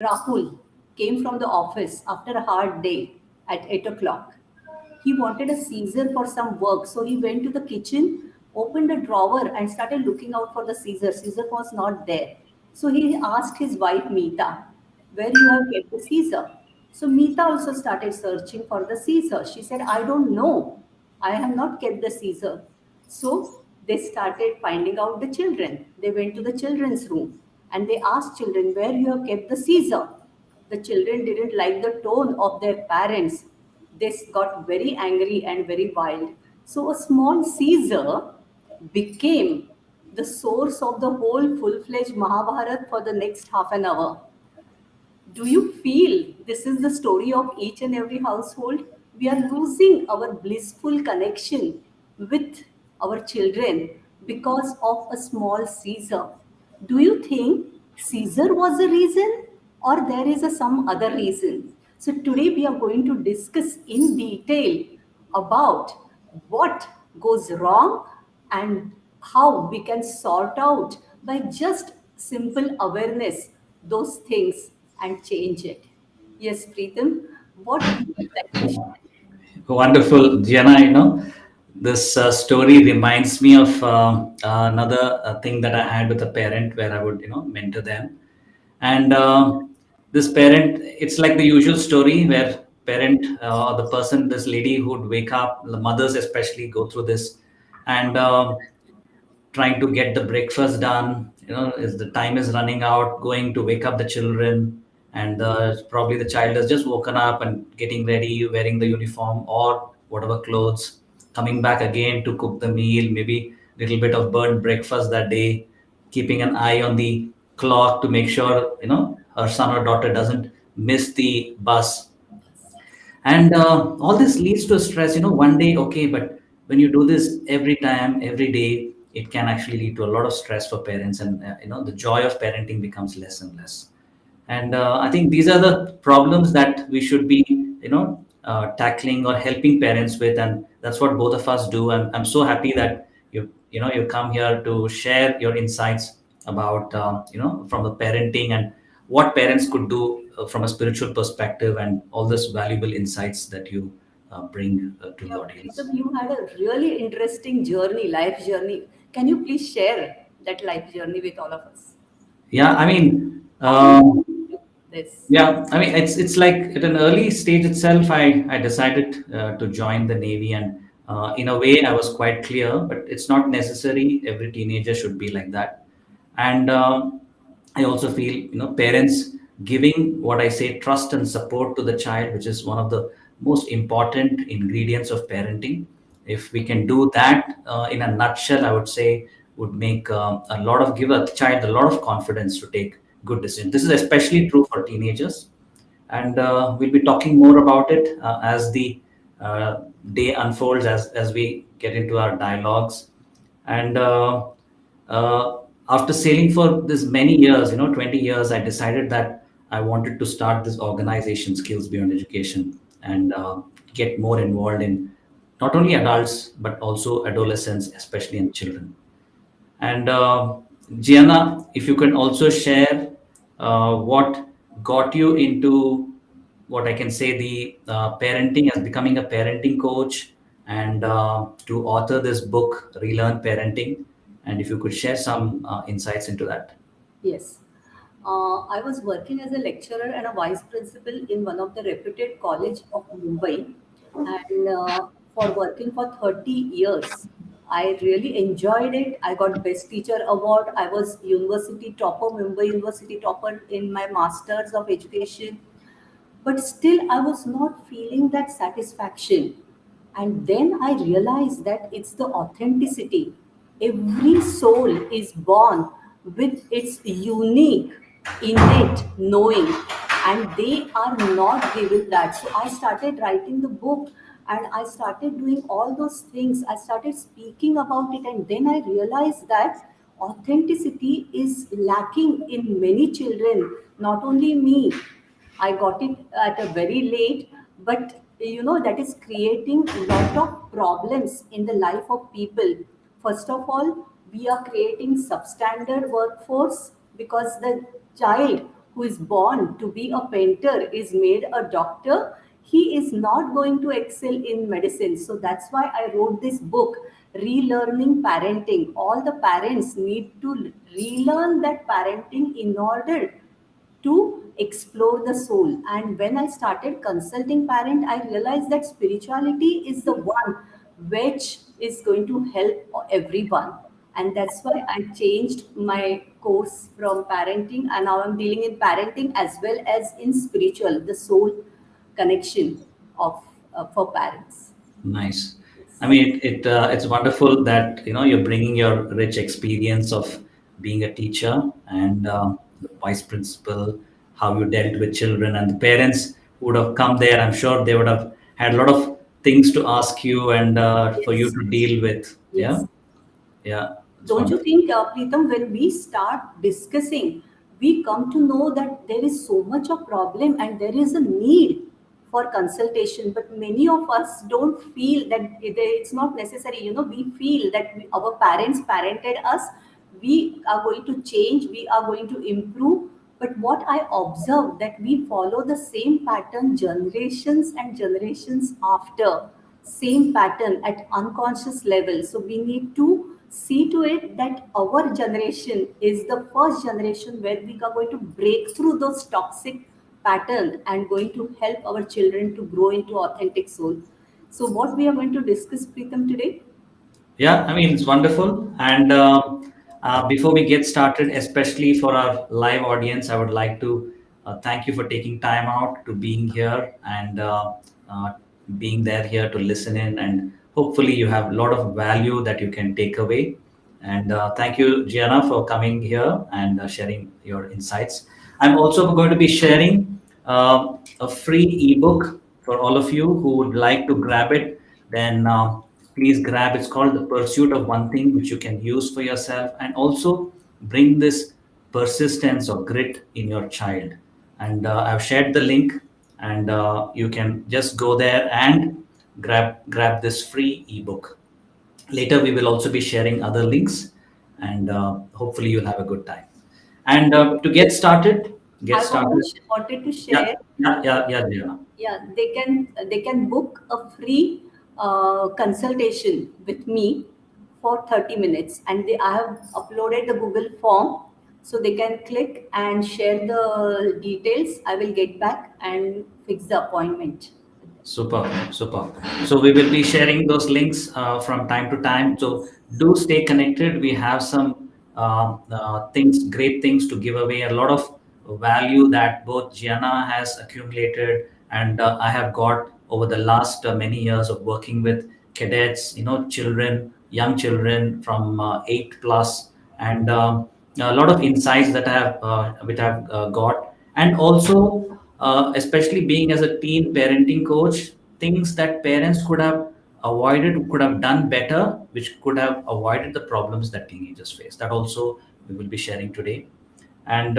Rahul came from the office after a hard day at 8 o'clock. He wanted a Caesar for some work, so he went to the kitchen, opened a drawer, and started looking out for the Caesar. Caesar was not there. So he asked his wife Meeta, where you have kept the Caesar. So Meeta also started searching for the Caesar. She said, I don't know. I have not kept the Caesar. So they started finding out the children. They went to the children's room and they asked children where you have kept the Caesar. The children didn't like the tone of their parents. They got very angry and very wild. So a small Caesar became the source of the whole full-fledged Mahabharat for the next half an hour. Do you feel this is the story of each and every household? We are losing our blissful connection with our children because of a small Caesar. Do you think Caesar was the reason or there is some other reason? So today we are going to discuss in detail about what goes wrong and how we can sort out by just simple awareness those things and change it. Yes, Preetham, what you would like to share? Wonderful, Jiyana. This story reminds me of another thing that I had with a parent where I would, mentor them. And this parent, it's like the usual story where parent or the person, this lady who would wake up, the mothers especially go through this, and trying to get the breakfast done. As the time is running out, going to wake up the children, and probably the child has just woken up and getting ready, wearing the uniform or whatever clothes, coming back again to cook the meal, maybe little bit of burnt breakfast that day, keeping an eye on the clock to make sure her son or daughter doesn't miss the bus. And all this leads to stress. One day okay, but when you do this every time, every day, it can actually lead to a lot of stress for parents, and the joy of parenting becomes less and less. And I think these are the problems that we should be tackling or helping parents with, and that's what both of us do. And I'm so happy that you come here to share your insights about from the parenting and what parents could do from a spiritual perspective, and all this valuable insights that you bring to Yeah, the audience. Preetham, you had a really interesting journey, life journey. Can you please share that life journey with all of us? Yeah, I mean, How you do this? yeah, I mean, it's like at an early stage itself, I decided to join the Navy, and in a way, I was quite clear, but it's not necessary. Every teenager should be like that. And I also feel, parents giving what I say trust and support to the child, which is one of the most important ingredients of parenting. If we can do that in a nutshell, I would say would make a lot of give a child a lot of confidence to take good decisions. This is especially true for teenagers, and we'll be talking more about it as the day unfolds, as we get into our dialogues. And uh, after sailing for this many years, 20 years, I decided that I wanted to start this organization, Skills Beyond Education, and get more involved in not only adults but also adolescents, especially in children. And Gianna, if you can also share what got you into what I can say the parenting, as becoming a parenting coach, and to author this book, Relearn Parenting, and if you could share some insights into that. Yes. I was working as a lecturer and a vice principal in one of the reputed college of Mumbai, and for working for 30 years. I really enjoyed it. I got Best Teacher Award. I was university topper, Mumbai University topper in my Masters of Education. But still, I was not feeling that satisfaction. And then I realized that it's the authenticity. Every soul is born with its unique, innate knowing, and they are not given that. So I started writing the book and I started doing all those things. I started speaking about it, and then I realized that authenticity is lacking in many children, not only me. I got it at a very late, but that is creating a lot of problems in the life of people. First of all, we are creating substandard workforce because the child who is born to be a painter is made a doctor, he is not going to excel in medicine. So that's why I wrote this book, Relearning Parenting. All the parents need to relearn that parenting in order to explore the soul. And when I started consulting parent, I realized that spirituality is the one which is going to help everyone. And that's why I changed my course from parenting, and now I'm dealing in parenting as well as in spiritual, the soul connection of for parents. Nice. I mean, it's wonderful that you're bringing your rich experience of being a teacher and the vice principal, how you dealt with children and the parents who would have come there. I'm sure they would have had a lot of things to ask you and for you Yes, to deal with. Yeah, yes. yeah, it's Don't you wonderful. think, Preetham, when we start discussing, we come to know that there is so much of problem and there is a need for consultation. But many of us don't feel that it's not necessary. We feel that our parents parented us. We are going to change. We are going to improve. But what I observe that we follow the same pattern generations and generations after, same pattern at unconscious level. So we need to see to it that our generation is the first generation where we are going to break through those toxic pattern and going to help our children to grow into authentic soul. So what we are going to discuss, Preetham, today? Yeah, I mean, it's wonderful. And before we get started, especially for our live audience, I would like to thank you for taking time out to being here and uh, being there here to listen in. And hopefully, you have a lot of value that you can take away. And thank you, Gianna, for coming here and sharing your insights. I'm also going to be sharing a free ebook for all of you who would like to grab it. Then please grab. It's called The Pursuit of One Thing, which you can use for yourself and also bring this persistence or grit in your child. And I've shared the link, and you can just go there and grab this free ebook. Later, we will also be sharing other links, and hopefully, you'll have a good time. And to get I started. wanted to Yeah, share. yeah, Diana. Yeah, they can book a free consultation with me for 30 minutes, and I have uploaded the Google form, so they can click and share the details. I will get back and fix the appointment. Super, super. So we will be sharing those links from time to time. So do stay connected. We have some great things to give away. A lot of value that both Gianna has accumulated and I have got over the last many years of working with cadets, children, young children from 8 plus, and a lot of insights that I have, which I've got, and also especially being as a teen parenting coach, things that parents could have avoided, could have done better, which could have avoided the problems that teenagers face. That also we will be sharing today. And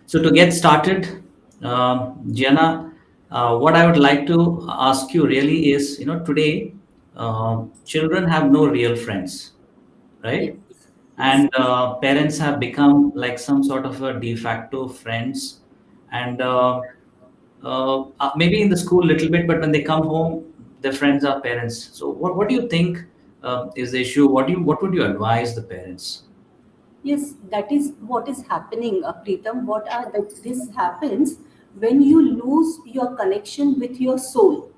so to get started, Gianna, what I would like to ask you really is, today children have no real friends, Yes, right? yes. And parents have become like some sort of a de facto friends, and maybe in the school a little bit, but when they come home, their friends are parents. So what do you think is the issue? What would you advise the parents? Yes, that is what is happening, Preetham. This happens when you lose your connection with your soul.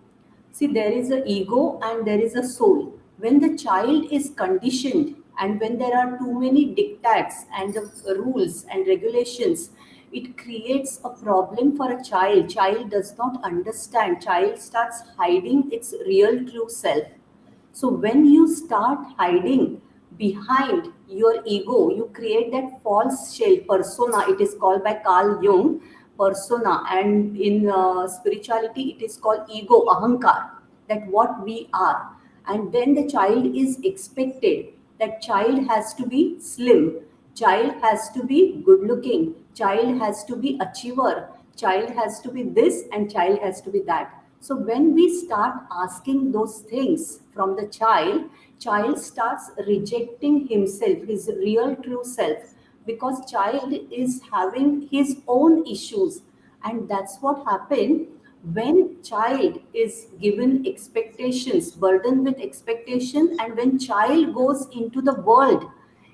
See, there is a ego and there is a soul. When the child is conditioned and when there are too many diktats and the rules and regulations, it creates a problem for a child. Child does not understand. Child starts hiding its real true self. So when you start hiding behind your ego, you create that false shell persona. It is called by Carl Jung persona, and in spirituality, it is called ego ahankar. That what we are, and then the child is expected. That child has to be slim, child has to be good looking, child has to be achiever, child has to be this, and child has to be that. So when we start asking those things from the child, child starts rejecting himself, his real true self. because child is having his own issues. And that's what happened when child is given expectations, burdened with expectation, and when child goes into the world,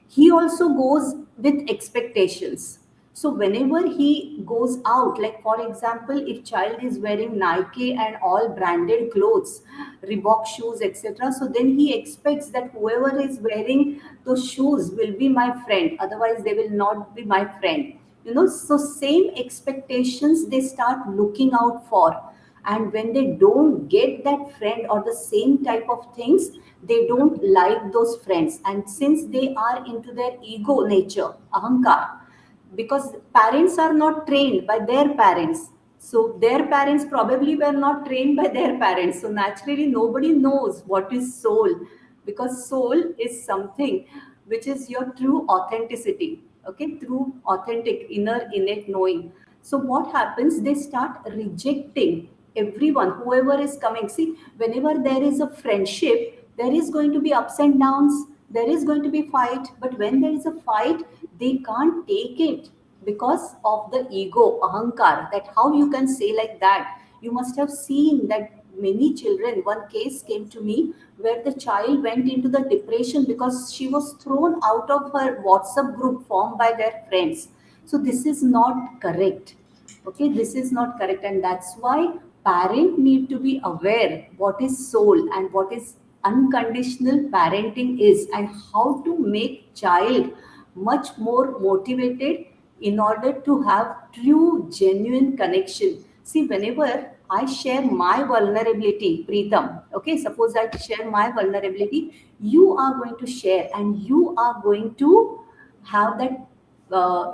he also goes with expectations. So whenever he goes out, like for example, if child is wearing Nike and all branded clothes, Reebok shoes, etc., so then he expects that whoever is wearing those shoes will be my friend, otherwise they will not be my friend. So same expectations they start looking out for. And when they don't get that friend or the same type of things, they don't like those friends. And since they are into their ego nature, ahankar, because parents are not trained by their parents, so their parents probably were not trained by their parents, so naturally nobody knows what is soul, because soul is something which is your true authenticity, okay, through authentic inner innate knowing. So what happens, they start rejecting everyone whoever is coming. See, whenever there is a friendship, there is going to be ups and downs, there is going to be fight, but when there is a fight, they can't take it because of the ego, ahankar, that how you can say like that. You must have seen that many children, one case came to me where the child went into the depression because she was thrown out of her WhatsApp group formed by their friends. So this is not correct. Okay, this is not correct, and that's why parent need to be aware what is soul and what is unconditional parenting is, and how to make child much more motivated in order to have true genuine connection. See, whenever I share my vulnerability, Preetham, okay, suppose I share my vulnerability, you are going to share and you are going to have that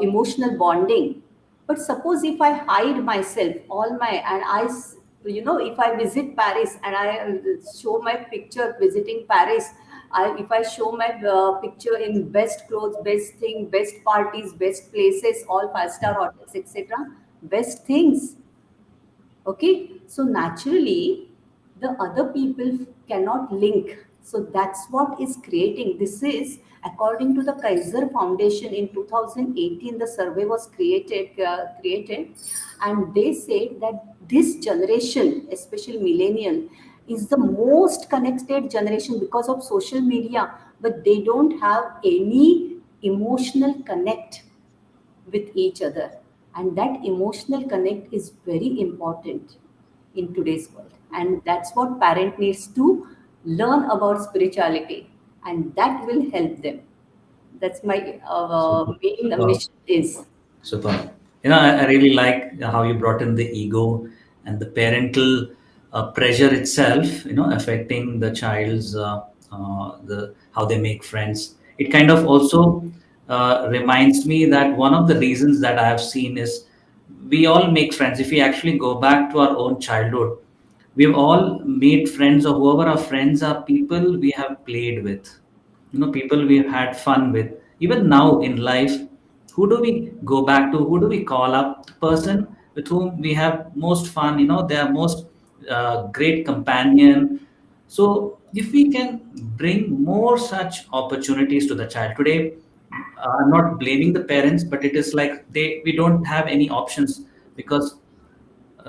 emotional bonding. But suppose if I hide myself, all my, and if I visit Paris and I show my picture visiting Paris, if I show my picture in best clothes, best thing, best parties, best places, all five-star hotels, etc., best things, okay, so naturally the other people cannot link. So that's what is creating this is, according to the Kaiser Foundation in 2018, the survey was created, and they said that this generation, especially millennial, is the most connected generation because of social media, but they don't have any emotional connect with each other. And that emotional connect is very important in today's world, and that's what parent needs to learn about spirituality, and that will help them. That's my Super. main Wow. mission is. Super. I really like how you brought in the ego and the parental pressure itself, affecting the child's the how they make friends. It kind of also reminds me that one of the reasons that I have seen is we all make friends. If we actually go back to our own childhood, we've all made friends, or whoever our friends are, people we have played with, people we've had fun with. Even now in life, who do we go back to, who do we call up? The person with whom we have most fun, they are most great companion. So if we can bring more such opportunities to the child today, I'm not blaming the parents, but it is like we don't have any options, because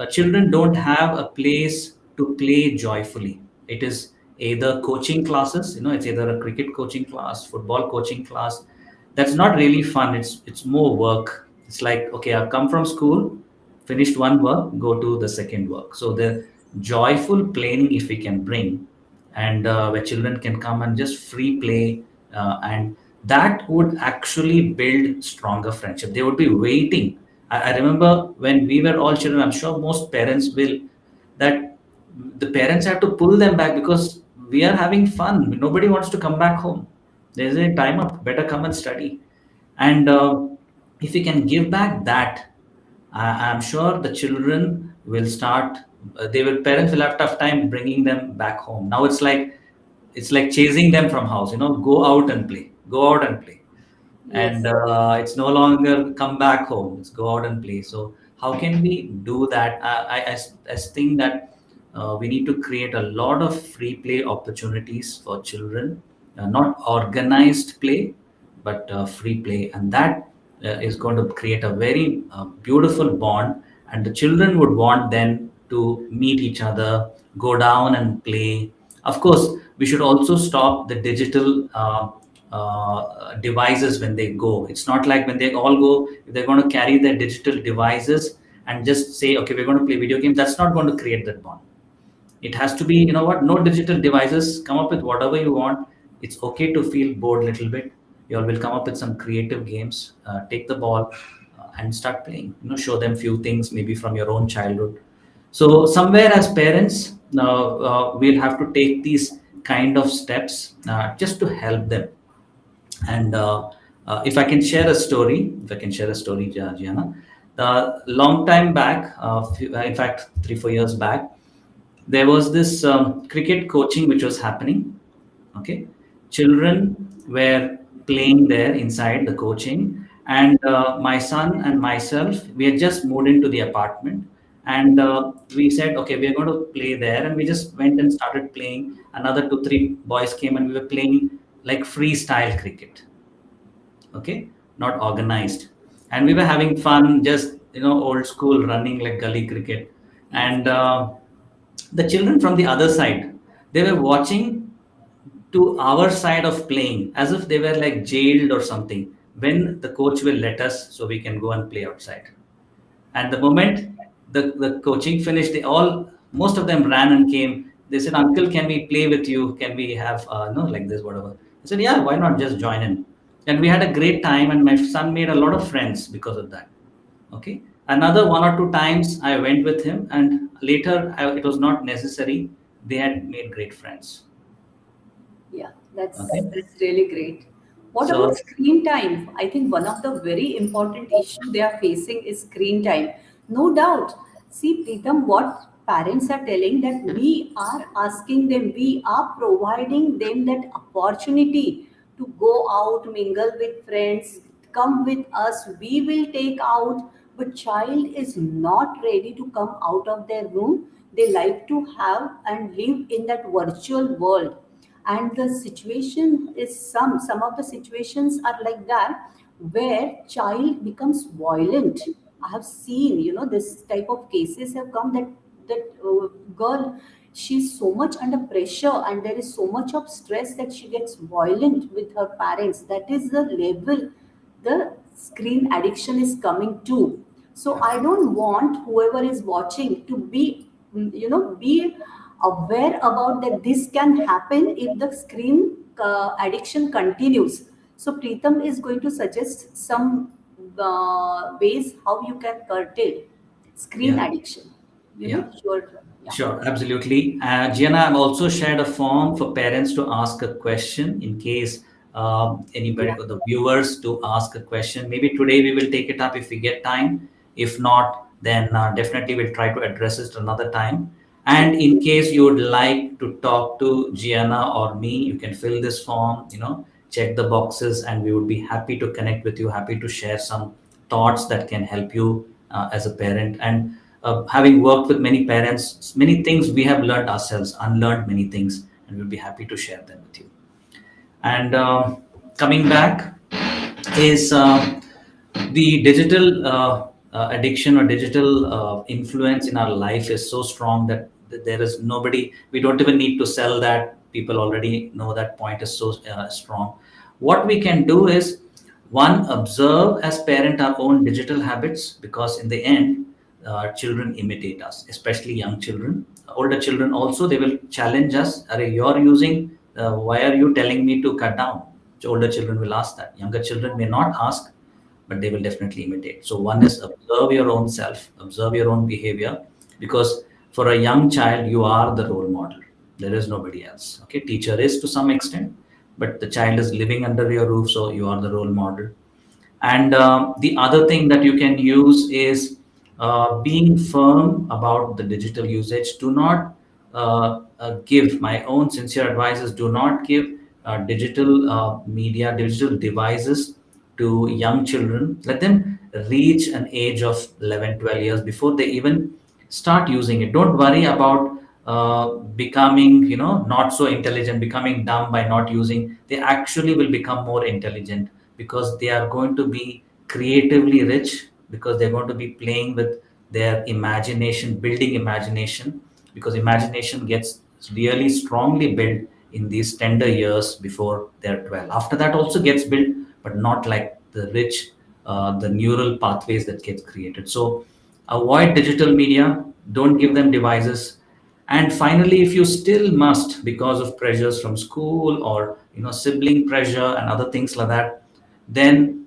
children don't have a place to play joyfully. It is either coaching classes, it's either a cricket coaching class, football coaching class. That's not really fun. It's more work. It's like, okay, I've come from school, finished one work, go to the second work. So the joyful playing, if we can bring, and where children can come and just free play, and that would actually build stronger friendship. They would be waiting. I remember when we were all children, I'm sure most parents will, that the parents have to pull them back because we are having fun. Nobody wants to come back home. There's a time up, better come and study. And if we can give back that, I'm sure the children will start. Parents will have tough time bringing them back home. Now it's like chasing them from house. Go out and play. Go out and play, and Yes. it's no longer come back home. It's go out and play. So how can we do that? I think that we need to create a lot of free play opportunities for children, not organized play, but free play, and that is going to create a very beautiful bond, and the children would want then to meet each other, go down and play. Of course, we should also stop the digital devices when they go. It's not like when they all go, if they're going to carry their digital devices and just say, okay, we're going to play video games, that's not going to create that bond. It has to be, you know what, no digital devices, come up with whatever you want. It's okay to feel bored a little bit. You all will come up with some creative games, take the ball and start playing, show them few things maybe from your own childhood. So somewhere as parents, we'll have to take these kind of steps just to help them. And if I can share a story, Gianna, long time back, in fact 3 4 years back, there was this cricket coaching which was happening. Okay, children were playing there inside the coaching, and my son and myself, we had just moved into the apartment, and we said, okay, we are going to play there, and we just went and started playing. Another 2 3 boys came, and we were playing like freestyle cricket. Okay, not organized, and we were having fun, just old school running like gully cricket. And the children from the other side, they were watching to our side of playing as if they were like jailed or something, when the coach will let us so we can go and play outside. And the moment the coaching finished, they all, most of them ran and came. They said, uncle, can we play with you? Can we have no, like this, whatever? I said, yeah, why not, just join in. And we had a great time, and my son made a lot of friends because of that. Okay, another 1 or 2 times I went with him, and later it was not necessary, they had made great friends. Yeah, Okay, that's really great. What about so screen time? I think one of the very important issue they are facing is screen time. No doubt. See, Preetham, what parents are telling, that we are asking them, we are providing them that opportunity to go out, mingle with friends, come with us, we will take out. But child is not ready to come out of their room. They like to have and live in that virtual world. And the situation is, some of the situations are like that, where child becomes violent. I have seen, this type of cases have come, that girl, she's so much under pressure, and there is so much of stress that she gets violent with her parents. That is the level the screen addiction is coming to. So I don't want whoever is watching to be, be aware about that this can happen if the screen addiction continues. So Preetham is going to suggest some ways how you can curtail screen yeah, addiction. yeah. Sure. Yeah. Sure, absolutely. Gianna, I've also shared a form for parents to ask a question in case anybody, Yeah. or the viewers, to ask a question. Maybe today we will take it up if we get time. If not, then definitely we'll try to address it another time. And in case you would like to talk to Gianna or me, you can fill this form, check the boxes, and we would be happy to connect with you, happy to share some thoughts that can help you as a parent. And having worked with many parents, many things we have learned ourselves, unlearned many things, and we'll be happy to share them with you. And coming back is the digital addiction or digital influence in our life is so strong that there is nobody, we don't even need to sell that. People already know that point is so strong. What we can do is, one, observe as parent our own digital habits, because in the end, children imitate us, especially young children. Older children also, they will challenge us. Are you're using? Why are you telling me to cut down? So older children will ask that. Younger children may not ask, but they will definitely imitate. So one is, observe your own self, observe your own behavior, because for a young child, you are the role model. There is nobody else. Okay, teacher is to some extent, but the child is living under your roof, so you are the role model. And the other thing that you can use is being firm about the digital usage. Do not give, my own sincere advice is, do not give digital media, digital devices to young children. Let them reach an age of 11, 12 years before they even start using it. Don't worry about becoming, not so intelligent, becoming dumb by not using. They actually will become more intelligent, because they are going to be creatively rich, because they're going to be playing with their imagination, building imagination, because imagination gets really strongly built in these tender years before they're 12. After that also gets built, but not like the rich, the neural pathways that get created. So avoid digital media, don't give them devices. And finally, if you still must, because of pressures from school or sibling pressure and other things like that, then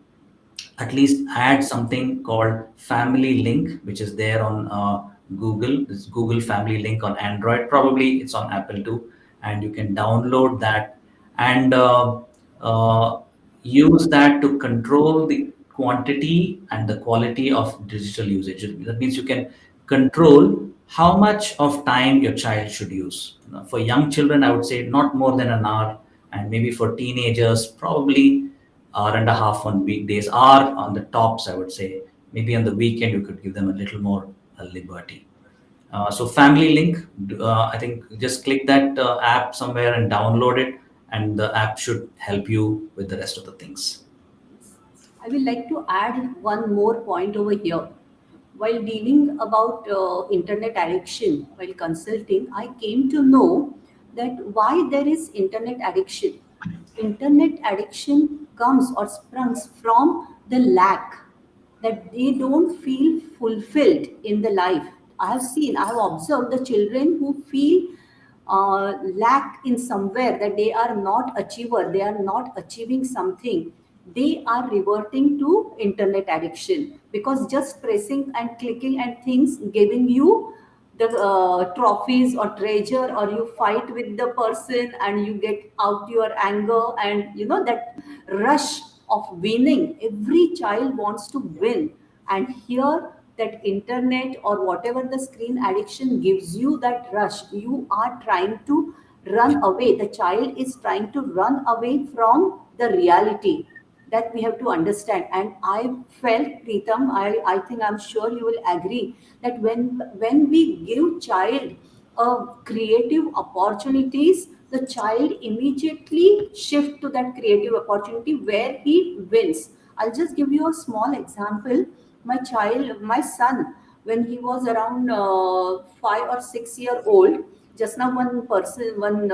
at least add something called family link, which is there on Google. This Google family link on Android, probably it's on Apple too, and you can download that and uh, use that to control the quantity and the quality of digital usage. That means you can control how much of time your child should use. For young children, I would say not more than an hour, and maybe for teenagers, probably hour and a half on weekdays, or on the tops, I would say. Maybe on the weekend, you could give them a little more liberty. So Family Link, I think just click that app somewhere and download it, and the app should help you with the rest of the things. I will like to add one more point over here. While dealing about internet addiction, while consulting, I came to know that why there is internet addiction. Internet addiction comes or springs from the lack, that they don't feel fulfilled in the life. I have seen, I have observed the children who feel lack in somewhere, that they are not achiever, they are not achieving something, they are reverting to internet addiction, because just pressing and clicking and things giving you the trophies or treasure, or you fight with the person and you get out your anger, and that rush of winning. Every child wants to win, and here that internet or whatever the screen addiction gives you that rush, you are trying to run away, the child is trying to run away from the reality. That we have to understand. And I felt, Preetham, I think I'm sure you will agree, that when we give child creative opportunities, the child immediately shift to that creative opportunity where he wins. I'll just give you a small example. My son, when he was around 5 or 6 year old, just now one person, one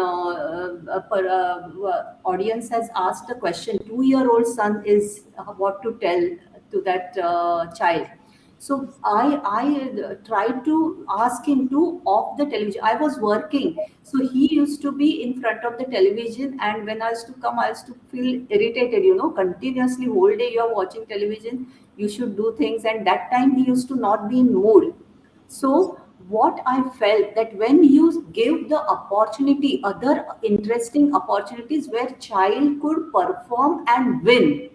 audience has asked a question. 2 year old son is what to tell to that child. So I tried to ask him to off the television. I was working, so he used to be in front of the television, and when I used to come, I used to feel irritated. Continuously whole day you are watching television. You should do things, and that time he used to not be in mood. So what I felt, that when you give the opportunity, other interesting opportunities where child could perform and win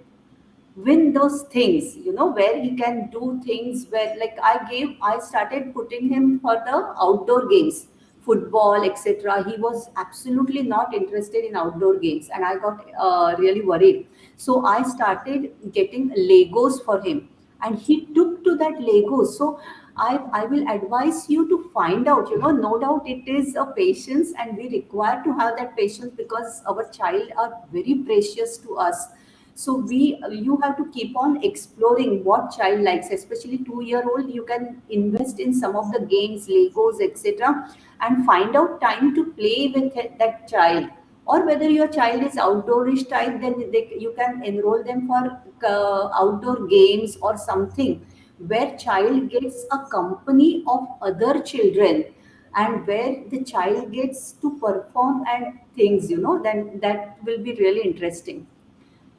those things, where he can do things, where like I started putting him for the outdoor games, football, etc. He was absolutely not interested in outdoor games, and I got really worried. So I started getting legos for him, and he took to that legos. So I will advise you to find out, no doubt it is a patience, and we require to have that patience, because our child are very precious to us. So you have to keep on exploring what child likes, especially 2 year old. You can invest in some of the games, legos, etc., and find out time to play with that child. Or whether your child is outdoorish type, then you can enroll them for outdoor games or something, where child gets a company of other children, and where the child gets to perform and things, then that will be really interesting,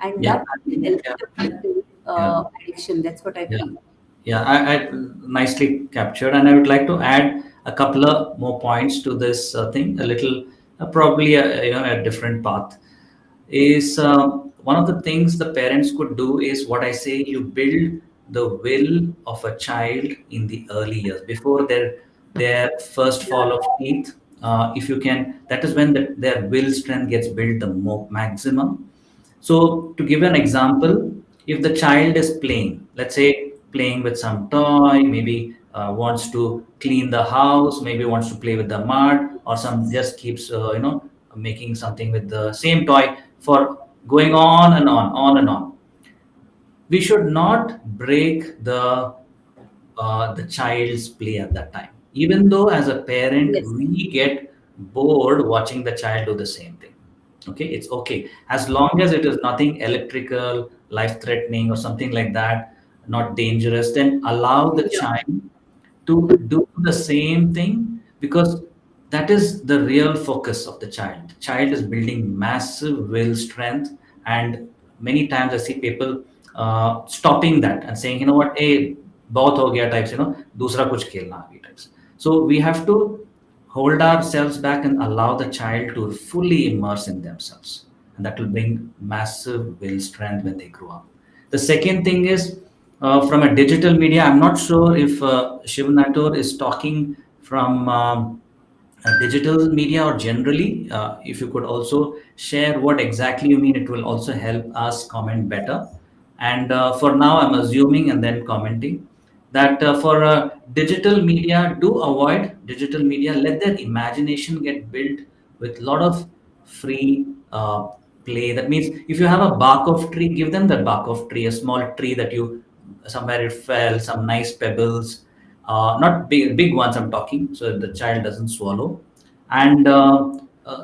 and Yeah, that I will think, help the productive yeah, addiction. That's what I yeah. feel. Yeah, I nicely captured, and I would like to add a couple of more points to this thing. A little, probably a different path is one of the things the parents could do is what I say. You build the will of a child in the early years before their first Yeah. fall of teeth. If you can, that is when their will strength gets built the maximum. So, to give an example, if the child is playing, let's say playing with some toy, maybe wants to clean the house, maybe wants to play with the mud, or some just keeps, making something with the same toy for going on and on and on. we should not break the child's play at that time. Even though as a parent Yes. we get bored watching the child do the same thing. Okay, it's okay as long as it is nothing electrical, life threatening, or something like that, not dangerous. Then allow the Yeah. child to do the same thing, because that is the real focus of the child. Child is building massive will strength. And many times I see people stopping that and saying, you know what, hey, bahut ho gaya types, dusra kuch khelna abhi types. So we have to hold ourselves back and allow the child to fully immerse in themselves, and that will bring massive will strength when they grow up. The second thing is, from a digital media, I'm not sure if Shiv Nator is talking from digital media or generally. If you could also share what exactly you mean, it will also help us comment better. And for now, I'm assuming and then commenting that for digital media, do avoid digital media. Let their imagination get built with a lot of free play. That means if you have a bark of tree, give them that bark of tree, a small tree that you somewhere it fell, some nice pebbles, not big ones I'm talking, so the child doesn't swallow. And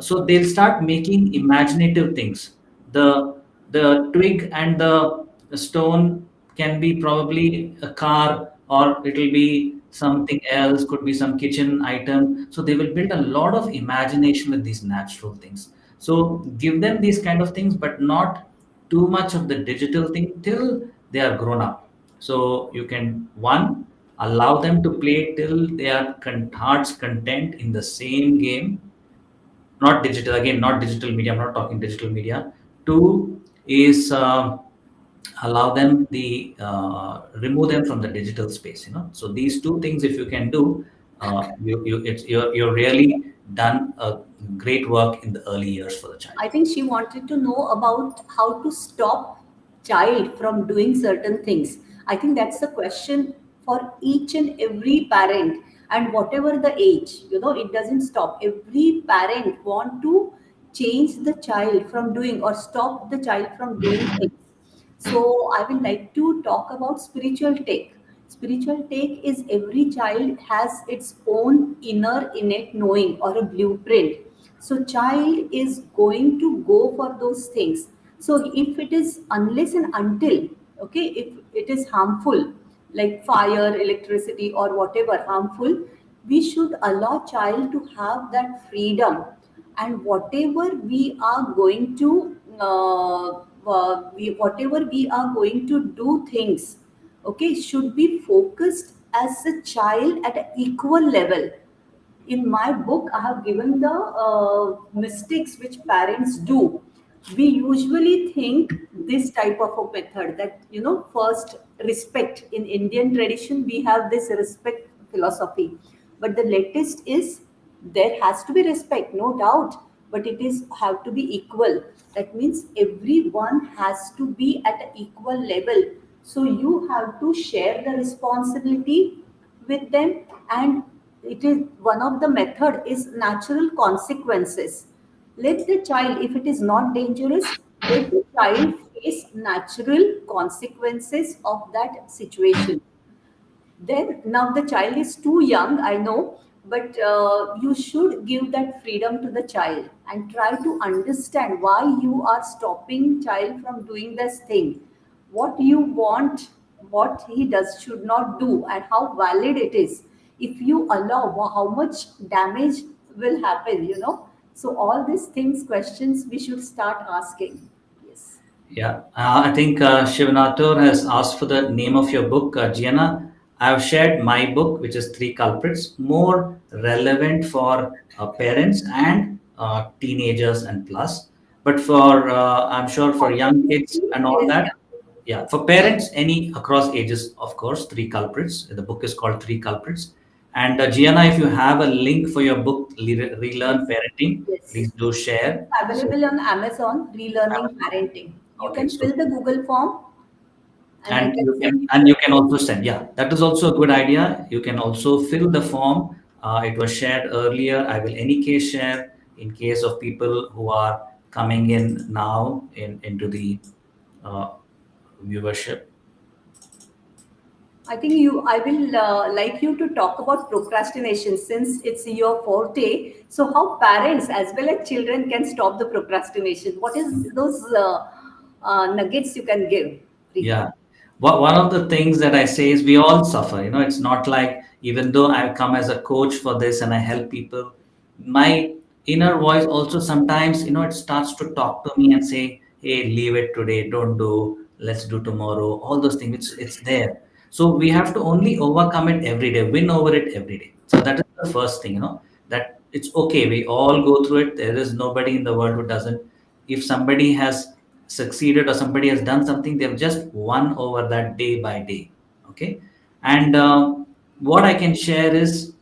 so they'll start making imaginative things. The twig and the stone can be probably a car, or it'll be something else, could be some kitchen item. So they will build a lot of imagination with these natural things. So give them these kind of things, but not too much of the digital thing till they are grown up. So you can, one, allow them to play till they are hearts content in the same game. Not digital, again, not digital media, I'm not talking digital media. Two is, allow them the remove them from the digital space, so these two things if you can do, you're really done a great work in the early years for the child. I think she wanted to know about how to stop child from doing certain things. I think that's the question for each and every parent, and whatever the age, it doesn't stop. Every parent want to change the child from doing or stop the child from doing things. So I will like to talk about spiritual take. Spiritual take is every child has its own inner innate knowing or a blueprint. So child is going to go for those things. So if it is unless and until, okay, if it is harmful, like fire, electricity, or whatever harmful, we should allow child to have that freedom. And whatever we are going to whatever we are going to do things, okay, should be focused as a child at an equal level. In my book, I have given the mistakes which parents do. We usually think this type of a method, that first, respect. In Indian tradition we have this respect philosophy, but the latest is, there has to be respect, no doubt, but it is have to be equal. That means everyone has to be at an equal level. So you have to share the responsibility with them. And it is one of the method is natural consequences. Let the child, if it is not dangerous, let the child face natural consequences of that situation. Then now the child is too young, I know, but you should give that freedom to the child and try to understand why you are stopping child from doing this thing, what you want, what he does should not do, and how valid it is. If you allow, how much damage will happen, so all these things, questions we should start asking. Yes. Yeah, I think Shivanathur has asked for the name of your book, Jiyana. I have shared my book, which is Three Culprits, more relevant for parents and teenagers and plus. But for, I'm sure for young kids Obviously, and all yes, that, yeah. yeah, for parents, any across ages, of course, Three Culprits. The book is called Three Culprits. And Gianna, if you have a link for your book, Relearn Yes, Parenting, yes. please do share. It's So, available on Amazon, Relearning Amazon. Parenting. You Okay, can so fill the Google form and I and can send you you the can also send, yeah, that is also a good idea. You can also fill the form. It was shared earlier. I will any case share in case of people who are coming in now into the uh, viewership. I think I will like you to talk about procrastination since it's your forte. So, how parents as well as children can stop the procrastination? What is those nuggets you can give, Preetham? Yeah. One of the things that I say is we all suffer. It's not like, even though I come as a coach for this and I help people, my inner voice also sometimes, it starts to talk to me and say, hey, leave it today, don't do, let's do tomorrow, all those things. It's there. So we have to only overcome it every day, win over it every day. So that is the first thing, that it's okay. We all go through it. There is nobody in the world who doesn't. If somebody has succeeded or somebody has done something, they've just won over that day by day. Okay. And what I can share is,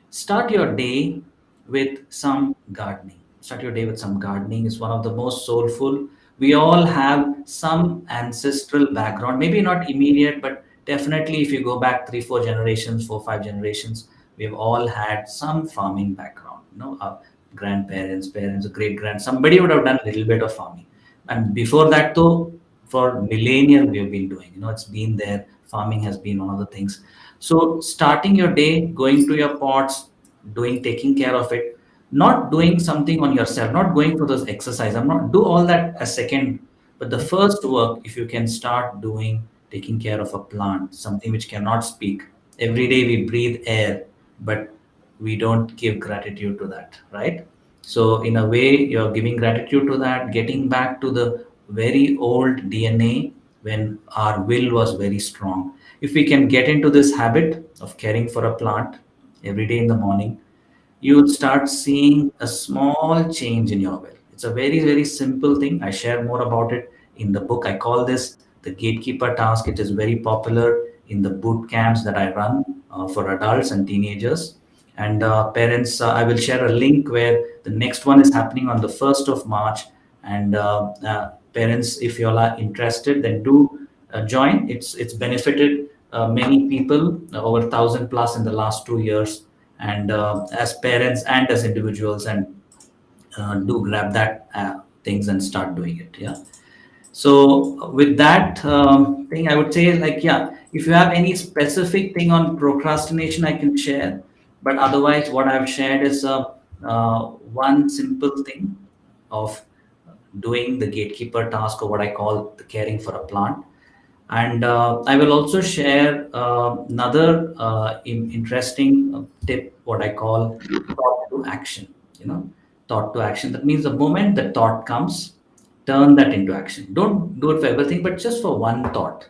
start your day with some gardening. Start your day with some gardening is one of the most soulful. We all have some ancestral background, maybe not immediate, but definitely if you go back 3 4 generations, 4 5 generations, we've all had some farming background. Our grandparents, parents, great grand, somebody would have done a little bit of farming. And before that, though, for millennia we've been doing. It's been there. Farming has been one of the things. So starting your day, going to your pots, taking care of it, not doing something on yourself, not going for those exercise. I'm not do all that a second, but the first work, if you can start doing, taking care of a plant, something which cannot speak. Every day we breathe air, but we don't give gratitude to that, right? So in a way, you're giving gratitude to that, getting back to the very old DNA when our will was very strong. If we can get into this habit of caring for a plant every day in the morning, you'll start seeing a small change in your will. It's a very, very simple thing. I share more about it in the book. I call this the gatekeeper task. It is very popular in the boot camps that I run for adults and teenagers. And parents, I will share a link where the next one is happening on the 1st of March. And parents, if you all are interested, then do join. It's benefited many people, over 1,000 plus in the last 2 years, and as parents and as individuals, and do grab that things and start doing it. Yeah. So with that thing, I would say, like, yeah, if you have any specific thing on procrastination, I can share. But otherwise, what I've shared is one simple thing of doing the gatekeeper task, or what I call the caring for a plant. And I will also share another interesting tip, what I call thought to action. You know, thought to action. That means the moment the thought comes, turn that into action. Don't do it for everything, but just for one thought.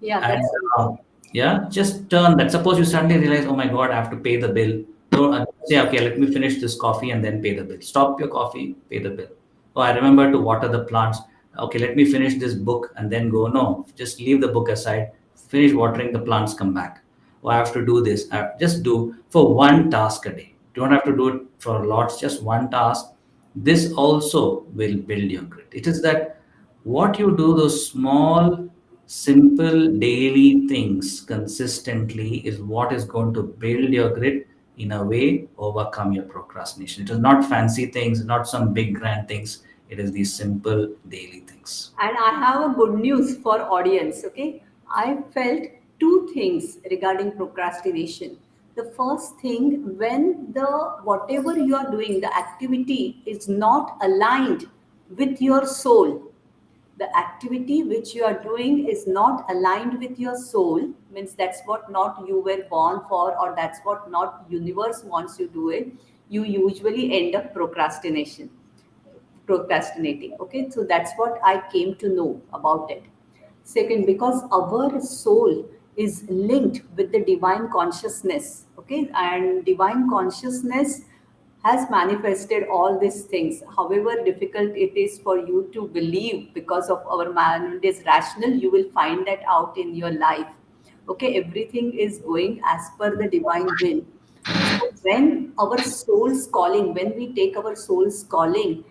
Yeah, And that's so true. yeah, just turn that. Suppose you suddenly realize, oh my God, I have to pay the bill. Don't say, okay, let me finish this coffee and then pay the bill. Stop your coffee, pay the bill. Oh, I remember to water the plants. Okay, let me finish this book and then go. No, just leave the book aside. Finish watering the plants, come back. Oh, I have to do this. Just do for one task a day. Don't have to do it for lots, just one task. This also will build your grit. It is that what you do, those small, simple daily things consistently, is what is going to build your grit, in a way, overcome your procrastination. It is not fancy things, not some big grand things. It is these simple daily things. And I have a good news for audience. Okay, I felt two things regarding procrastination. The first thing, when the whatever you are doing, the activity is not aligned with your soul, the activity which you are doing is not aligned with your soul, means that's what not you were born for, or that's what not universe wants you to do it, you usually end up procrastinating. Okay, so that's what I came to know about it. Second, because our soul is linked with the divine consciousness. Okay, and divine consciousness has manifested all these things. However difficult it is for you to believe, because of our mind is rational, you will find that out in your life. Okay, everything is going as per the divine will. So when our soul's calling, when we take our soul's calling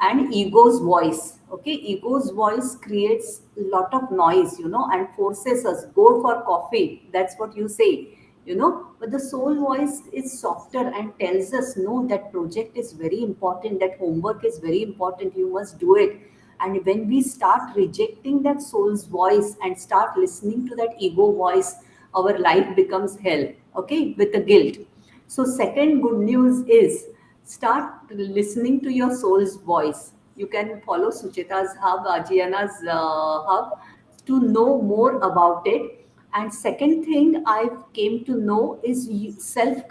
and ego's voice, okay, ego's voice creates a lot of noise, and forces us go for coffee. That's what you say, But the soul voice is softer and tells us, no, that project is very important, that homework is very important, you must do it. And when we start rejecting that soul's voice and start listening to that ego voice, our life becomes hell, okay, with the guilt. So, second good news is start listening to your soul's voice. You can follow Suchita's hub, Jiyana's hub, to know more about it. And second thing I came to know is self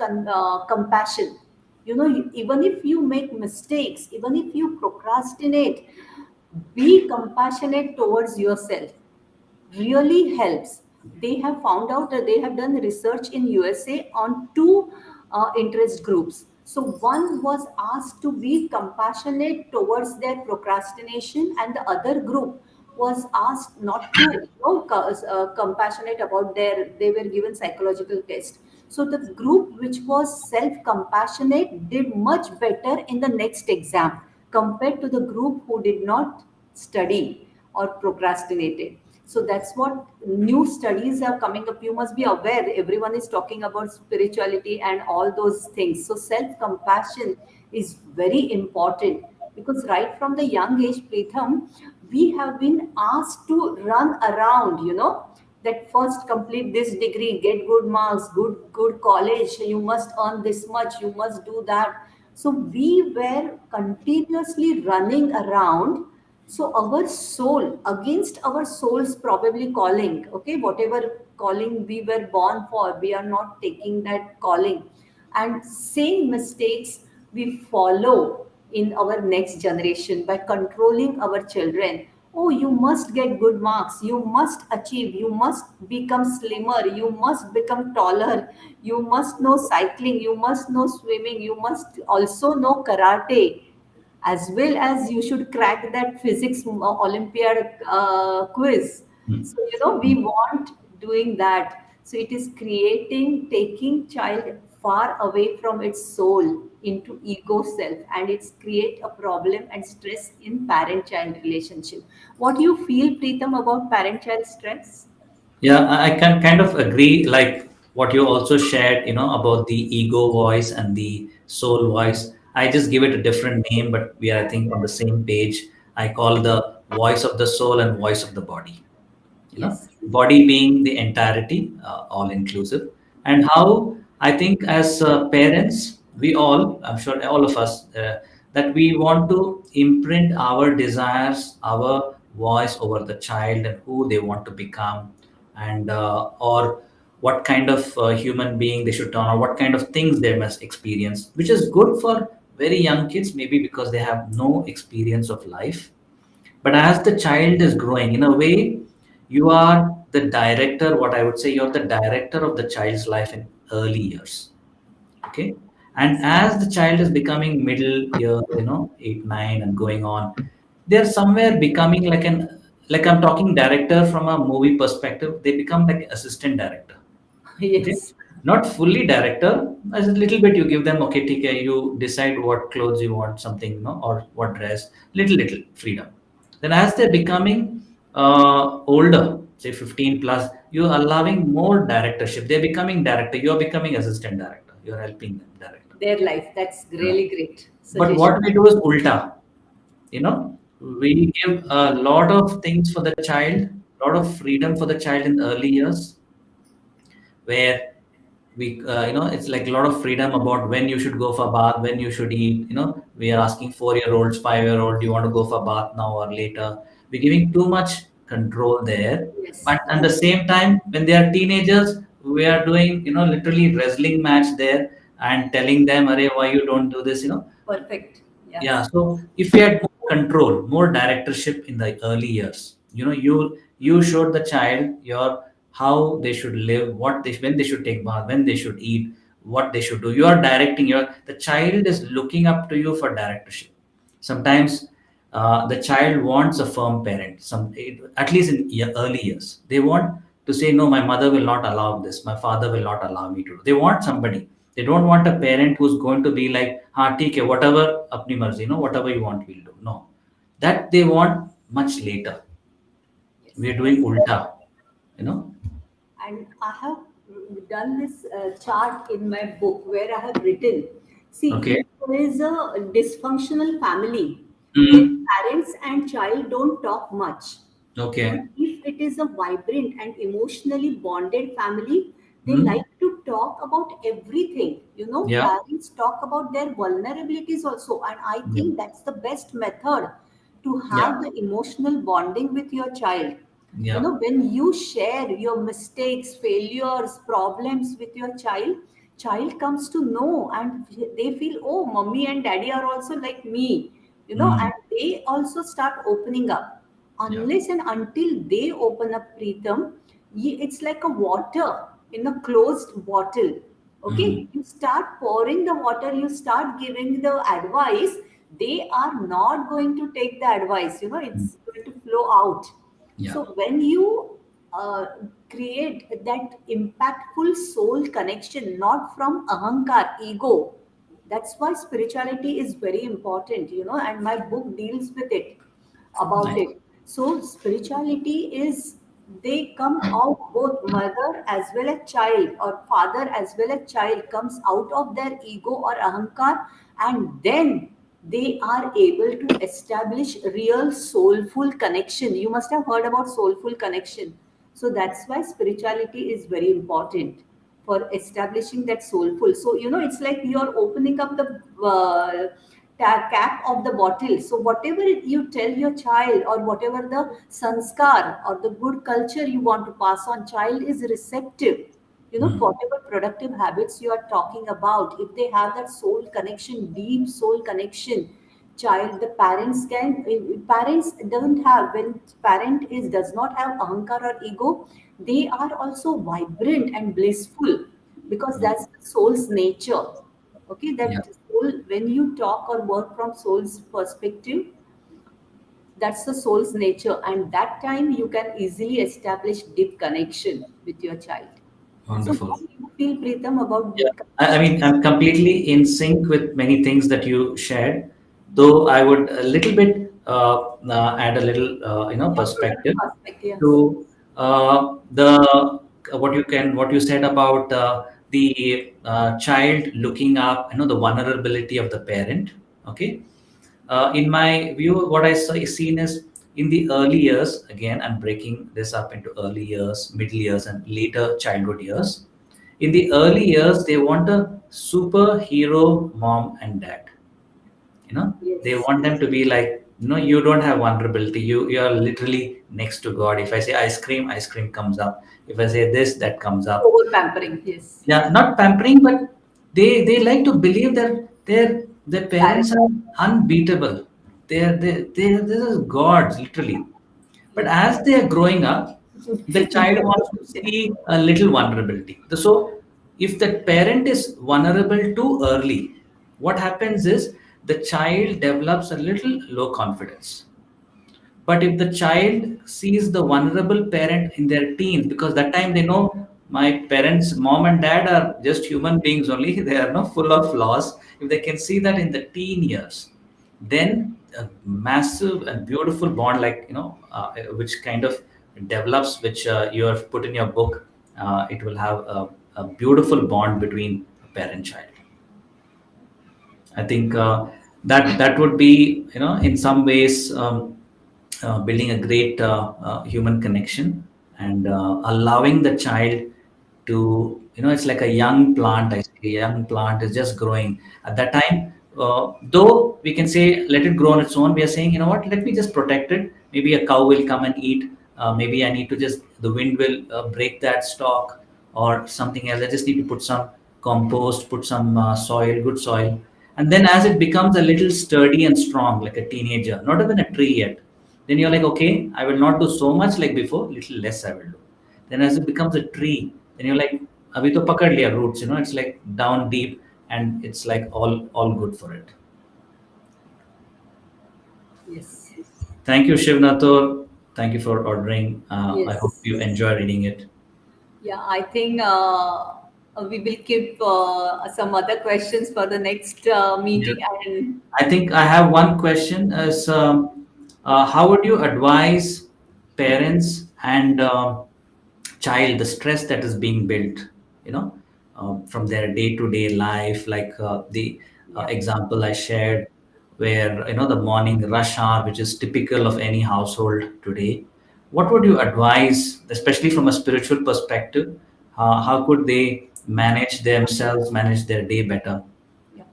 compassion. You know, even if you make mistakes, even if you procrastinate, be compassionate towards yourself, really helps. They have found out that they have done research in USA on two interest groups. So one was asked to be compassionate towards their procrastination, and the other group was asked not to, compassionate about their. They were given psychological test. So the group which was self-compassionate did much better in the next exam compared to the group who did not study or procrastinated. So that's what new studies are coming up. You must be aware, everyone is talking about spirituality and all those things. So self compassion is very important, because right from the young age, Preetham, we have been asked to run around, that first complete this degree, get good marks, good college, you must earn this much, you must do that. So we were continuously running around. So our soul, against our soul's probably calling, okay, whatever calling we were born for, we are not taking that calling. And same mistakes we follow in our next generation by controlling our children. Oh, you must get good marks, you must achieve, you must become slimmer, you must become taller, you must know cycling, you must know swimming, you must also know karate, as well as you should crack that physics olympiad quiz. So we Mm. want doing that. So it is creating, taking child far away from its soul into ego self, and it's create a problem and stress in parent child relationship. What do you feel, Preetham, about parent child stress? Yeah, I can kind of agree, like what you also shared, about the ego voice and the soul voice. I just give it a different name, but we are, I think, on the same page. I call the voice of the soul and voice of the body. Yes. Body being the entirety, all inclusive. And how I think as parents, we all, I'm sure all of us, that we want to imprint our desires, our voice over the child and who they want to become, and or what kind of human being they should turn, or what kind of things they must experience, which is good for very young kids, maybe because they have no experience of life. But as the child is growing, in a way, you are the director. What I would say, you're the director of the child's life in early years. Okay. And as the child is becoming middle years, 8, 9, and going on, they're somewhere becoming like I'm talking director from a movie perspective, they become like assistant director. Okay, Yes. not fully director, as a little bit you give them, okay, TK, you decide what clothes you want, something, or what dress, little freedom. Then as they're becoming older, say 15 plus, you're allowing more directorship, they're becoming director, you're becoming assistant director, you're helping them director. Their life. That's Yeah. really great But suggestion. what we do is ulta, you know we give a lot of things for the child, lot of freedom for the child in the early years, where we it's like a lot of freedom about when you should go for bath, when you should eat. We are asking 4-year olds, 5-year old, do you want to go for bath now or later? We're giving too much control there. Yes. But at the same time, when they are teenagers, we are doing literally wrestling match there, and telling them, Arey, why you don't do this. Perfect. Yeah, Yes. so if you had more control, more directorship in the early years, you showed the child your how they should live, what they when they should take bath, when they should eat, what they should do. You are directing the child is looking up to you for directorship. Sometimes the child wants a firm parent. At least in early years, they want to say, no, my mother will not allow this, my father will not allow me to do. They want somebody, they don't want a parent who's going to be like, "Ha, theek hai, whatever, apni marzi, whatever you want, we'll do." No, that they want much later. Yes. We're doing ulta, you know. And I have done this chart in my book where I have written, see, Okay. if there is a dysfunctional family where Mm. parents and child don't talk much, but Okay. if it is a vibrant and emotionally bonded family, they Mm. like to talk about everything. Yeah. Parents talk about their vulnerabilities also. And I Yeah. think that's the best method to Yeah. have the emotional bonding with your child. Yeah. When you share your mistakes, failures, problems with your child, child comes to know, and they feel, oh, mommy and daddy are also like me, Mm. and they also start opening up. Yeah. Unless and until they open up, Preetham, it's like a water in a closed bottle. Okay, Mm. you start pouring the water, you start giving the advice, they are not going to take the advice, Mm. it's going to flow out. Yeah. So when you create that impactful soul connection, not from ahankar, ego, that's why spirituality is very important, and my book deals with it, about Nice. it. So spirituality is, they come out, both mother as well as child, or father as well as child comes out of their ego or ahankar, and then they are able to establish real soulful connection. You must have heard about soulful connection. So that's why spirituality is very important for establishing that soulful. So, it's like you're opening up the cap of the bottle. So, whatever you tell your child, or whatever the sanskar or the good culture you want to pass on, child is receptive. Mm. Whatever productive habits you are talking about, if they have that soul connection, deep soul connection, child, the parents can, parents don't have, when parent is does not have ahankar or ego, they are also vibrant and blissful, because Mm. that's the soul's nature. Okay, Yeah. that soul, when you talk or work from soul's perspective, that's the soul's nature, and that time you can easily establish deep connection with your child. So how Wonderful. do you feel, Preetham, about Yeah, deep I connection? mean, I'm completely in sync with many things that you shared, though I would a little bit add a little, Your productive perspective perspective, yes. to the what you said about the child looking up, the vulnerability of the parent. Okay, in my view, what I seen is in the early years. Again, I'm breaking this up into early years, middle years, and later childhood years. In the early years, they want a superhero mom and dad. They Yes. want them to be like, you don't have vulnerability. You are literally next to God. If I say ice cream comes up. If I say this, that comes up. Over pampering, yes. Yeah, not pampering, but they like to believe that their parents Parent, are unbeatable. They're this is gods, literally. But yes. as they are growing up, the child wants to Yeah. see a little vulnerability. So if the parent is vulnerable too early, what happens is the child develops a little low confidence. But if the child sees the vulnerable parent in their teens, because that time they know my parents, mom and dad are just human beings only, they are not full of flaws. If they can see that in the teen years, then a massive and beautiful bond, like which kind of develops, which you have put in your book, it will have a beautiful bond between a parent child. I think that would be, in some ways, building a great human connection, and allowing the child to, it's like a young plant. I say a young plant is just growing at that time. Though we can say let it grow on its own, we are saying, what, let me just protect it. Maybe a cow will come and eat. Maybe I need to just, the wind will break that stalk or something else. I just need to put some compost, put some soil, good soil. And then as it becomes a little sturdy and strong, like a teenager, not even a tree yet, then you're like, okay, I will not do so much like before, little less I will do. Then as it becomes a tree, then you're like, abhi to pakad liya roots, it's like down deep, and it's like all good for it. Yes. Thank you, Shivnathur. Thank you for ordering. I hope Yes. you enjoy reading it. Yeah, I think we will keep some other questions for the next Yeah. meeting. And I think I have one question: is how would you advise parents and child the stress that is being built, you know from their day-to-day life, like the yeah, example I shared, where the morning rush hour, which is typical of any household today, what would you advise, especially from a spiritual perspective? How could they manage themselves, manage their day better? Yeah.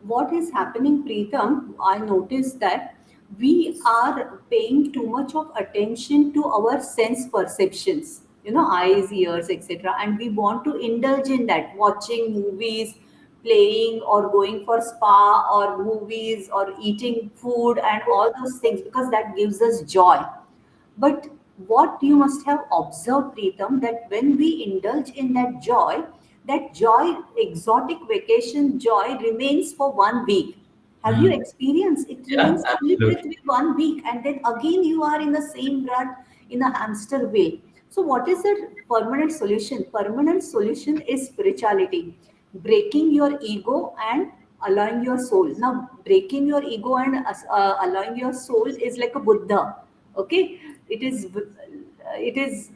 What is happening, Preetham? I noticed that we are paying too much of attention to our sense perceptions, eyes, ears, etc. And we want to indulge in that, watching movies, playing, or going for spa, or movies, or eating food, and all those things because that gives us joy. But what you must have observed, Preetham, that when we indulge in that joy, exotic vacation joy, remains for 1 week. Have you Mm. experienced? It Yeah, remains only for absolutely. 1 week, and then again you are in the same rut, in a hamster wheel. So, what is the permanent solution? Permanent solution is spirituality, breaking your ego and allowing your soul. Now, breaking your ego and allowing your soul is like a Buddha. Okay, it is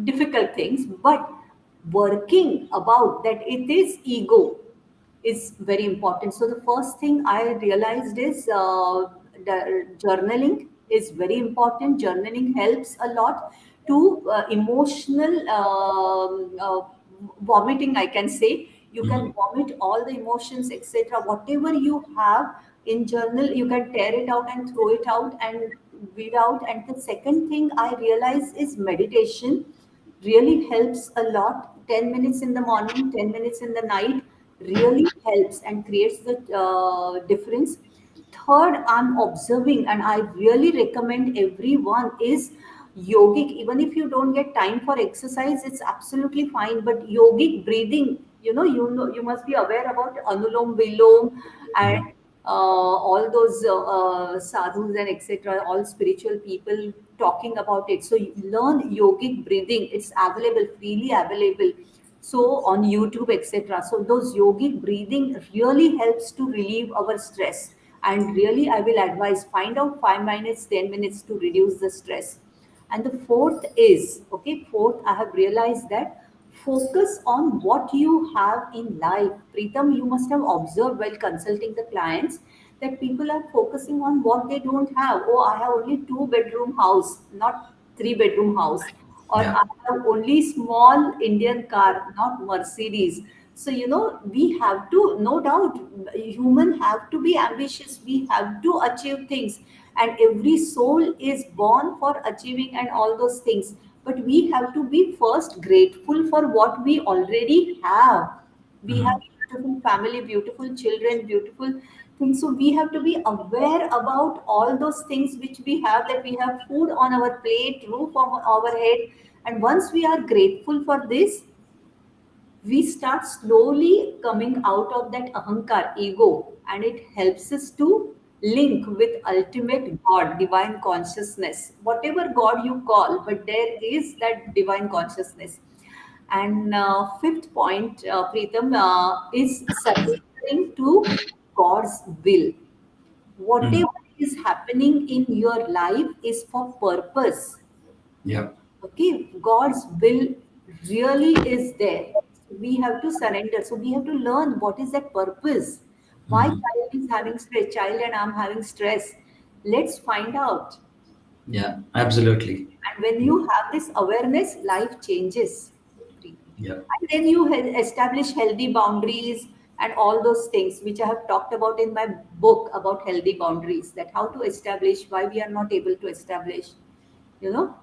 difficult things, but working about that, it is ego, is very important. So the first thing I realized is the journaling is very important. Journaling helps a lot to emotional vomiting, I can say. You can Mm. vomit all the emotions, etc. Whatever you have in journal, you can tear it out and throw it out and weed out. And the second thing I realize is meditation really helps a lot. 10 minutes in the morning, 10 minutes in the night really helps and creates the difference. Third, I'm observing, and I really recommend everyone, is yogic. Even if you don't get time for exercise, it's absolutely fine. But yogic breathing, you must be aware about anulom vilom and Mm. all those sadhus and etc. All spiritual people talking about it. So you learn yogic breathing. It's available, freely available. So on YouTube, etc. So those yogic breathing really helps to relieve our stress. And really, I will advise, find out 5 minutes, 10 minutes to reduce the stress. And the fourth is, okay, fourth, I have realized that focus on what you have in life. Preetham, you must have observed while consulting the clients that people are focusing on what they don't have. Oh, I have only 2 bedroom house, not 3 bedroom house. Or Yeah. I have only small Indian car, not Mercedes. So, we have to, no doubt, human have to be ambitious. We have to achieve things. And every soul is born for achieving and all those things. But we have to be first grateful for what we already have. We have Mm. beautiful family, beautiful children, beautiful things. So we have to be aware about all those things which we have, that we have food on our plate, roof on our head. And once we are grateful for this, we start slowly coming out of that ahankar ego, and it helps us to link with ultimate god, divine consciousness, whatever god you call, but there is that divine consciousness. And fifth point, Preetham, is surrendering to god's will. Mm. Whatever is happening in your life is for purpose. Yeah. Okay, God's will really is there. We have to surrender, so we have to learn what is that purpose. Why Mm. child is having stress, child and I'm having stress. Let's find out. Yeah, absolutely. And when you have this awareness, life changes. Yeah. And then you establish healthy boundaries and all those things which I have talked about in my book about healthy boundaries, that how to establish, why we are not able to establish, you know.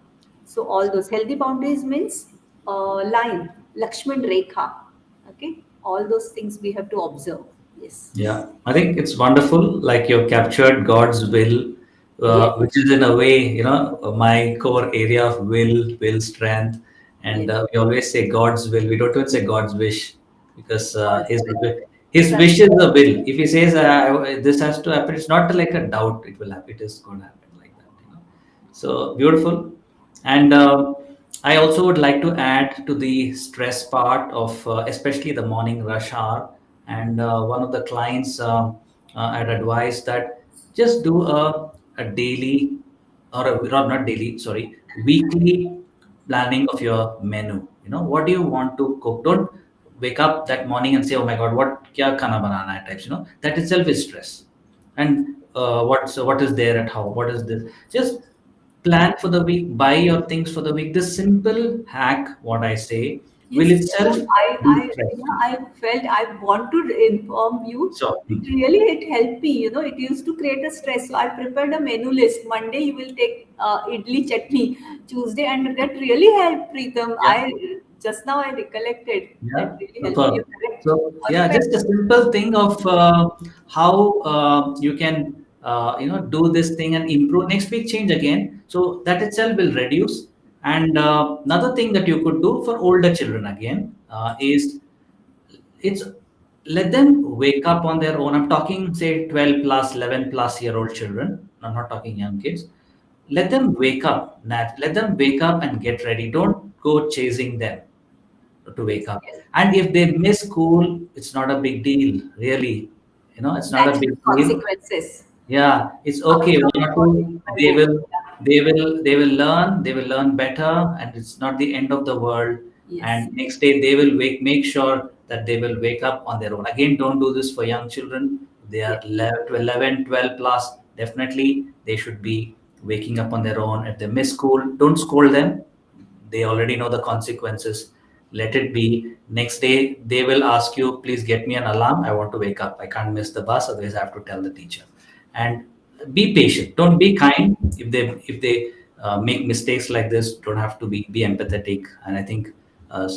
So all those healthy boundaries means line, Lakshman Rekha. Okay, all those things we have to observe. Yes. Yeah, I think it's wonderful. Like you've captured God's will, Yes. which is in a way, my core area of will, strength. Yes. And we always say God's will. We don't even say God's wish because God's will. his Correct. wish is a will. If he says this has to happen, it's not like a doubt. It will happen. It is going to happen like that. So beautiful. And I also would like to add to the stress part of especially the morning rush hour. And one of the clients had advised that just do a daily or not daily, sorry, weekly planning of your menu. What do you want to cook? Don't wake up that morning and say, "Oh my God, what kya khana banana hai?" types. That itself is stress. And what is there at how? What is this? Just plan for the week, buy your things for the week. This simple hack, what I say, will Yes, itself yeah, de-stress. I felt I want to inform you. So, It helped me. It used to create a stress. So I prepared a menu list. Monday you will take idli chutney. Tuesday, and that really helped, Preetham. yeah, I just now I recollected that yeah, really helped me. superb. You're correct. So, yeah, Perfect. just a simple thing of how you can, do this thing and improve. Next week, change again. So that itself will reduce. And another thing that you could do for older children again is it's let them wake up on their own. I'm talking, say, 12 plus, 11 plus year old children. I'm not talking young kids. Let them wake up, Nat. Let them wake up and get ready. Don't go chasing them to wake Yes, up. yes. And if they miss school, it's not a big deal, really. It's not a Natural big deal. consequences Yeah, it's after okay. One or morning two, by they morning. will, Yeah. they will learn better, and it's not the end of the world. Yes, And next day, they will make sure that they will wake up on their own. Again, don't do this for young children. They are yes, 11, 12 plus. Definitely, they should be waking up on their own. If they miss school, don't scold them. They already know the consequences. Let it be. Next day, they will ask you, please get me an alarm. I want to wake up. I can't miss the bus, otherwise I have to tell the teacher. And be patient. Don't be kind. If they make mistakes like this, don't have to be empathetic. And I think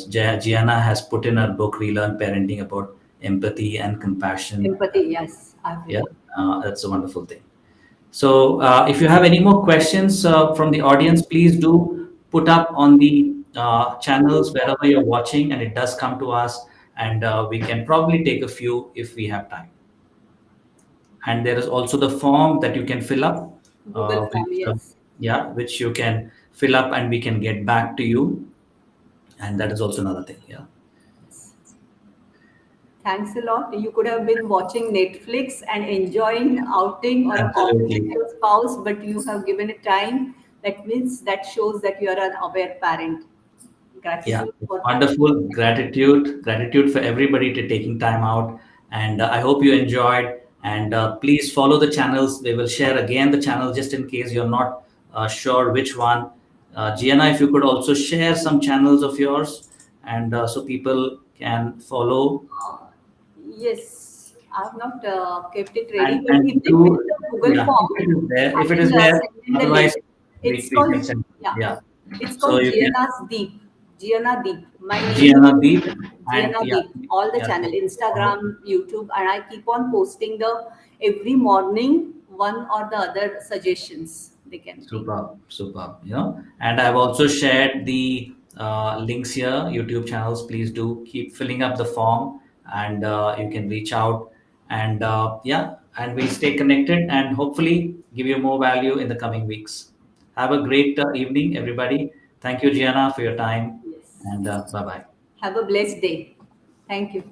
Gianna has put in her book Relearn Parenting about empathy and compassion. empathy. Yes, I Yeah, will. that's a wonderful thing. So, if you have any more questions from the audience, please do put up on the channels wherever you're watching, and it does come to us, and we can probably take a few if we have time. And there is also the form that you can fill up, Google form. which Yes. yeah, which you can fill up, and we can get back to you. And that is also another thing. Yeah, Thanks a lot. You could have been watching Netflix and enjoying outing or a coffee with absolutely. your spouse, but you have given it time. That means that shows that you are an aware parent. Yeah, Gratitude it's for that. wonderful. Gratitude for everybody to taking time out. And I hope you enjoyed. And please follow the channels. We will share again the channel just in case you're not sure which one. Gianna, if you could also share some channels of yours, and so people can follow. Yes, I have not kept it ready, but And if they fill do, the Google yeah, if it form, is there, I if it is will there, send in the otherwise link. It's we can called, send. yeah, Yeah, it's so called you can Jiyana's Deep. Jiyana Deep. My name is Gianna Deep, and Jiyana yeah, Deep. All the yeah, channel, follow. Instagram, YouTube, and I keep on posting the every morning one or the other suggestions they can take. Superb, superb. And I've also shared the links here, YouTube channels. Please do keep filling up the form, and you can reach out. And yeah, and we'll stay connected and hopefully give you more value in the coming weeks. Have a great evening, everybody. Thank you, Gianna, for your time, Yes. and bye bye. Have a blessed day. Thank you.